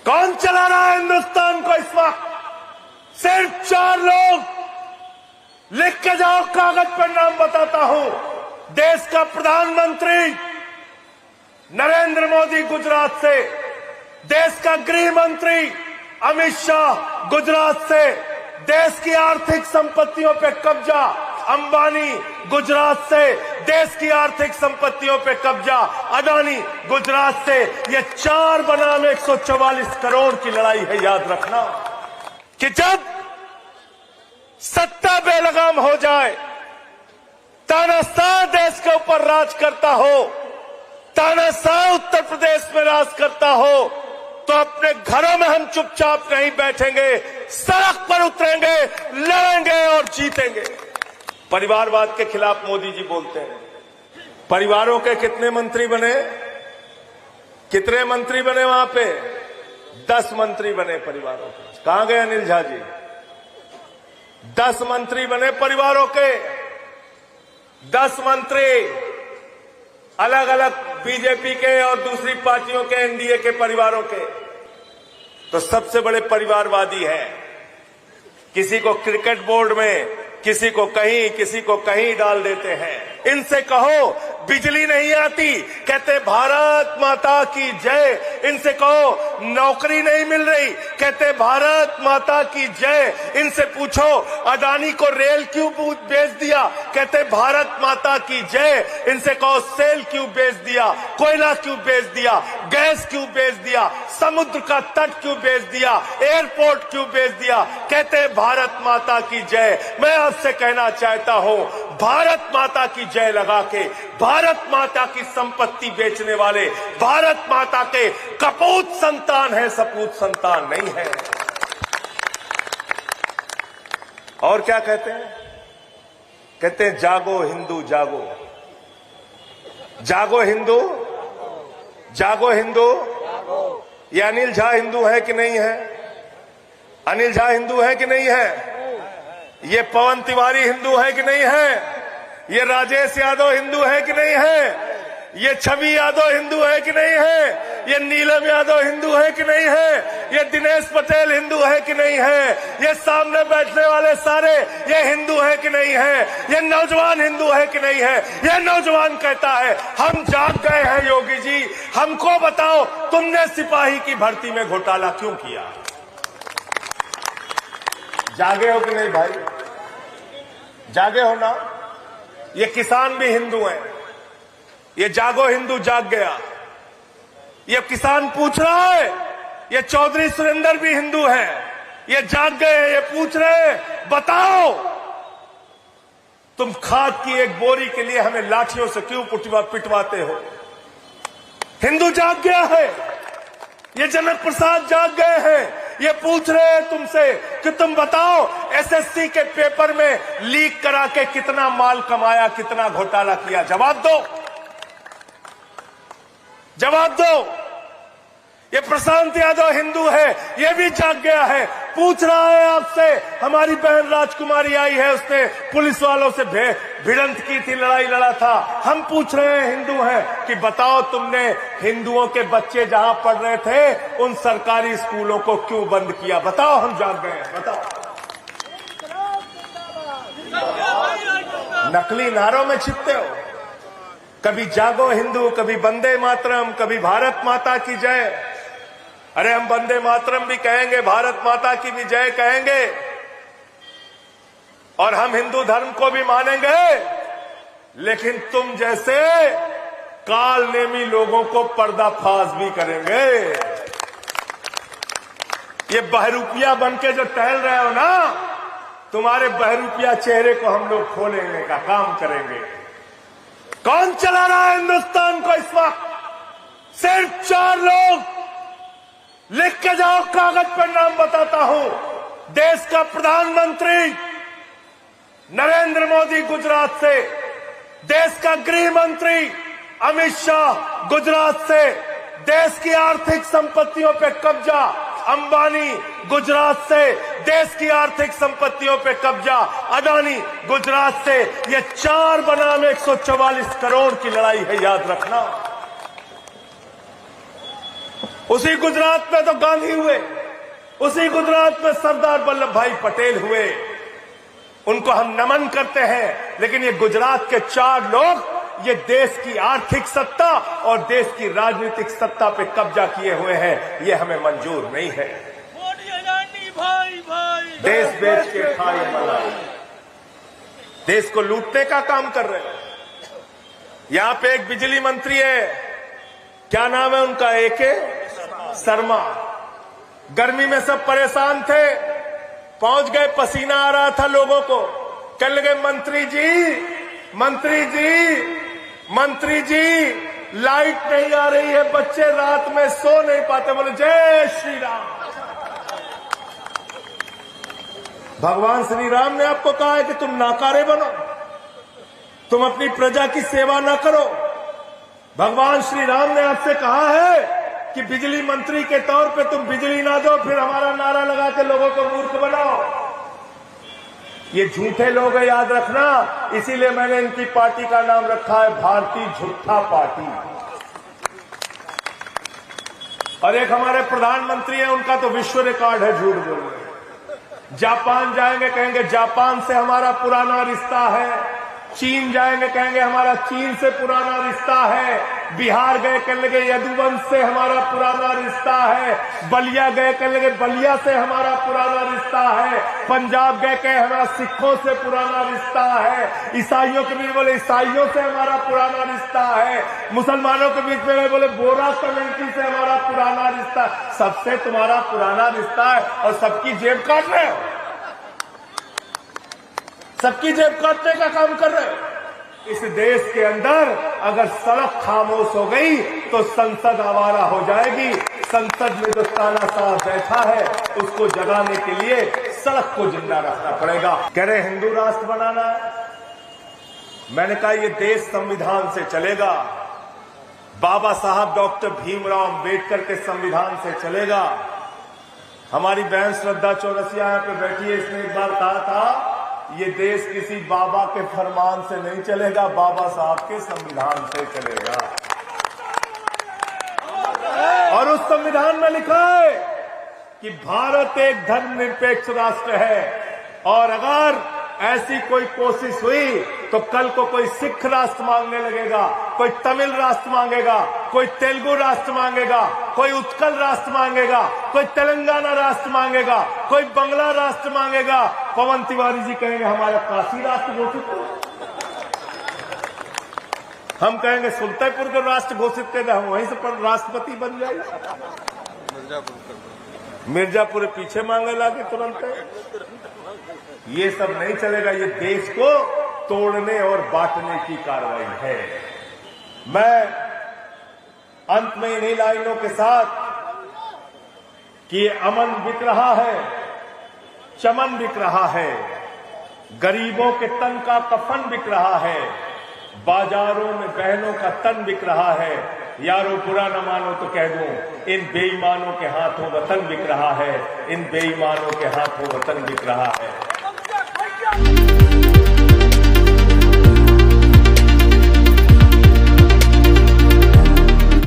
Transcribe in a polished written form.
कौन चला रहा है हिंदुस्तान को इस वक्त? सिर्फ 4 लोग। लिख के जाओ, कागज पर नाम बताता हूं। देश का प्रधानमंत्री नरेंद्र मोदी गुजरात से, देश का गृह मंत्री अमित शाह गुजरात से, देश की आर्थिक संपत्तियों पे कब्जा अंबानी गुजरात से, देश की आर्थिक संपत्तियों पे कब्जा अदानी गुजरात से। ये 4 बनाम 144 करोड़ की लड़ाई है। याद रखना कि जब सत्ता बेलगाम हो जाए, तानाशाह देश के ऊपर राज करता हो, तानाशाह उत्तर प्रदेश में राज करता हो, तो अपने घरों में हम चुपचाप नहीं बैठेंगे, सड़क पर उतरेंगे, लड़ेंगे और जीतेंगे। परिवारवाद के खिलाफ मोदी जी बोलते हैं। परिवारों के कितने मंत्री बने? कितने मंत्री बने वहां पे? 10 मंत्री बने परिवारों के। कहां गए अनिल झा जी? 10 मंत्री बने परिवारों के। 10 मंत्री अलग अलग बीजेपी के और दूसरी पार्टियों के, एनडीए के परिवारों के। तो सबसे बड़े परिवारवादी हैं। किसी को क्रिकेट बोर्ड में, किसी को कहीं डाल देते हैं। इनसे कहो बिजली नहीं आती, कहते भारत माता की जय। इनसे कहो नौकरी नहीं मिल रही, कहते भारत माता की जय। इनसे पूछो अदानी को रेल क्यों बेच दिया, कहते भारत माता की जय। इनसे कहो सेल क्यों बेच दिया, कोयला क्यों बेच दिया, गैस क्यों बेच दिया, समुद्र का तट क्यों बेच दिया, एयरपोर्ट क्यों बेच दिया, कहते भारत माता की जय। मैं आपसे कहना चाहता हूं, भारत माता की जय लगा के भारत माता की संपत्ति बेचने वाले भारत माता के कपूत संतान है, सपूत संतान नहीं है। और क्या कहते हैं? कहते हैं जागो हिंदू जागो, जागो हिंदू, जागो हिंदू। ये अनिल झा हिंदू है कि नहीं है? अनिल झा हिंदू है कि नहीं है? ये पवन तिवारी हिंदू है कि नहीं है? ये राजेश यादव हिंदू है कि नहीं है? ये छवि यादव हिंदू है कि नहीं है? ये नीलम यादव हिंदू है कि नहीं है? ये दिनेश पटेल हिंदू है कि नहीं है? ये सामने बैठने वाले सारे ये हिंदू है कि नहीं है? ये नौजवान हिंदू है कि नहीं है? ये नौजवान कहता है हम जाग गए हैं योगी जी, हमको बताओ तुमने सिपाही की भर्ती में घोटाला क्यों किया? जागे हो कि नहीं भाई? जागे हो ना? ये किसान भी हिंदू हैं। ये जागो हिंदू जाग गया। ये किसान पूछ रहा है, ये चौधरी सुरेंद्र भी हिंदू हैं। ये जाग गए हैं, ये पूछ रहे हैं बताओ तुम खाद की एक बोरी के लिए हमें लाठियों से क्यों पिटवाते हो? हिंदू जाग गया है। ये जनक प्रसाद जाग गए हैं। ये पूछ रहे हैं तुमसे कि तुम बताओ एसएससी के पेपर में लीक करा के कितना माल कमाया, कितना घोटाला किया? जवाब दो, जवाब दो। ये प्रशांत यादव हिंदू है, ये भी जाग गया है, पूछ रहा है आपसे। हमारी बहन राजकुमारी आई है, उसने पुलिस वालों से भिड़ंत की थी, लड़ाई लड़ा था। हम पूछ रहे हैं, हिंदू हैं, कि बताओ तुमने हिंदुओं के बच्चे जहां पढ़ रहे थे उन सरकारी स्कूलों को क्यों बंद किया? बताओ, हम जाग गए हैं, बताओ। नकली नारों में छिपते हो, कभी जागो हिंदू, कभी वंदे मातरम, कभी भारत माता की जय। अरे हम वंदे मातरम भी कहेंगे, भारत माता की भी जय कहेंगे, और हम हिंदू धर्म को भी मानेंगे, लेकिन तुम जैसे काल नेमी लोगों को पर्दाफाश भी करेंगे। ये बहरूपिया बनके जो टहल रहे हो ना, तुम्हारे बहरूपिया चेहरे को हम लोग खोलने का काम करेंगे। कौन चला रहा है हिंदुस्तान को इस वक्त? सिर्फ 4 लोग। लिख के जाओ, कागज पर नाम बताता हूं। देश का प्रधानमंत्री नरेंद्र मोदी गुजरात से, देश का गृह मंत्री अमित शाह गुजरात से, देश की आर्थिक संपत्तियों पे कब्जा अंबानी गुजरात से, देश की आर्थिक संपत्तियों पे कब्जा अदानी गुजरात से। ये 4 बनाम 144 करोड़ की लड़ाई है। याद रखना। उसी गुजरात में तो गांधी हुए, उसी गुजरात में सरदार वल्लभ भाई पटेल हुए। उनको हम नमन करते हैं, लेकिन ये गुजरात के 4 लोग ये देश की आर्थिक सत्ता और देश की राजनीतिक सत्ता पे कब्जा किए हुए हैं। ये हमें मंजूर नहीं है। देश बेच के खाई मलाई, देश को लूटने का काम कर रहे हैं। यहां पे एक बिजली मंत्री है, क्या नाम है उनका, एके शर्मा। गर्मी में सब परेशान थे, पहुंच गए, पसीना आ रहा था लोगों को, कहने लगे मंत्री जी, मंत्री जी, मंत्री जी, लाइट नहीं आ रही है, बच्चे रात में सो नहीं पाते। बोले जय श्री राम। भगवान श्री राम ने आपको कहा है कि तुम नाकारे बनो, तुम अपनी प्रजा की सेवा ना करो। भगवान श्री राम ने आपसे कहा है कि बिजली मंत्री के तौर पे तुम बिजली ना दो, फिर हमारा नारा लगा के लोगों को मूर्ख बनाओ। ये झूठे लोग हैं, याद रखना। इसीलिए मैंने इनकी पार्टी का नाम रखा है भारतीय झूठा पार्टी। और एक हमारे प्रधानमंत्री हैं, उनका तो विश्व रिकॉर्ड है झूठ बोलने। जापान जाएंगे, कहेंगे जापान से हमारा पुराना रिश्ता है। चीन जाएंगे, कहेंगे हमारा चीन से पुराना रिश्ता है। बिहार गए, कहने लगे यदुवंश से हमारा पुराना रिश्ता है। बलिया गए, कहने लगे बलिया से हमारा पुराना रिश्ता है। पंजाब गए, कहे हमारा सिखों से पुराना रिश्ता है। ईसाइयों के बीच बोले ईसाइयों से हमारा पुराना रिश्ता है। मुसलमानों के बीच में बोले बोरा कम्युनिटी से हमारा पुराना रिश्ता। सबसे तुम्हारा पुराना रिश्ता है और सबकी जेब काट रहे हो, सबकी जेब काटने का काम कर रहे हो। इस देश के अंदर अगर सड़क खामोश हो गई तो संसद आवारा हो जाएगी। संसद में जो तानाशाह बैठा है उसको जगाने के लिए सड़क को जिंदा रखना पड़ेगा। कह रहे हिंदू राष्ट्र बनाना है, मैंने कहा ये देश संविधान से चलेगा, बाबा साहब डॉक्टर भीमराव अंबेडकर के संविधान से चलेगा। हमारी बहन श्रद्धा चौरसिया यहाँ पे बैठी है, इसने एक बार कहा था ये देश किसी बाबा के फरमान से नहीं चलेगा, बाबा साहब के संविधान से चलेगा। और उस संविधान में लिखा है कि भारत एक धर्मनिरपेक्ष राष्ट्र है, और अगर ऐसी कोई कोशिश हुई तो कल को कोई सिख राष्ट्र मांगने लगेगा, कोई तमिल राष्ट्र मांगेगा, कोई तेलुगु राष्ट्र मांगेगा, कोई उत्कल राष्ट्र मांगेगा, कोई तेलंगाना राष्ट्र मांगेगा, कोई बंगला राष्ट्र मांगेगा। पवन तिवारी जी कहेंगे हमारा काशी राष्ट्र घोषित करो, हम कहेंगे सुल्तानपुर को राष्ट्र घोषित कर, हम वहीं से राष्ट्रपति बन जाएगा। मिर्जापुर पीछे मांगे लागे तुरंत। ये सब नहीं चलेगा, ये देश को तोड़ने और बांटने की कार्रवाई है। मैं अंत में इन्हीं लाइनों के साथ कि अमन बिक रहा है, चमन बिक रहा है, गरीबों के तन का कफन बिक रहा है, बाजारों में बहनों का तन बिक रहा है। यारो बुरा न मानो तो कह दूं, इन बेईमानों के हाथों वतन बिक रहा है, इन बेईमानों के हाथों वतन बिक रहा है।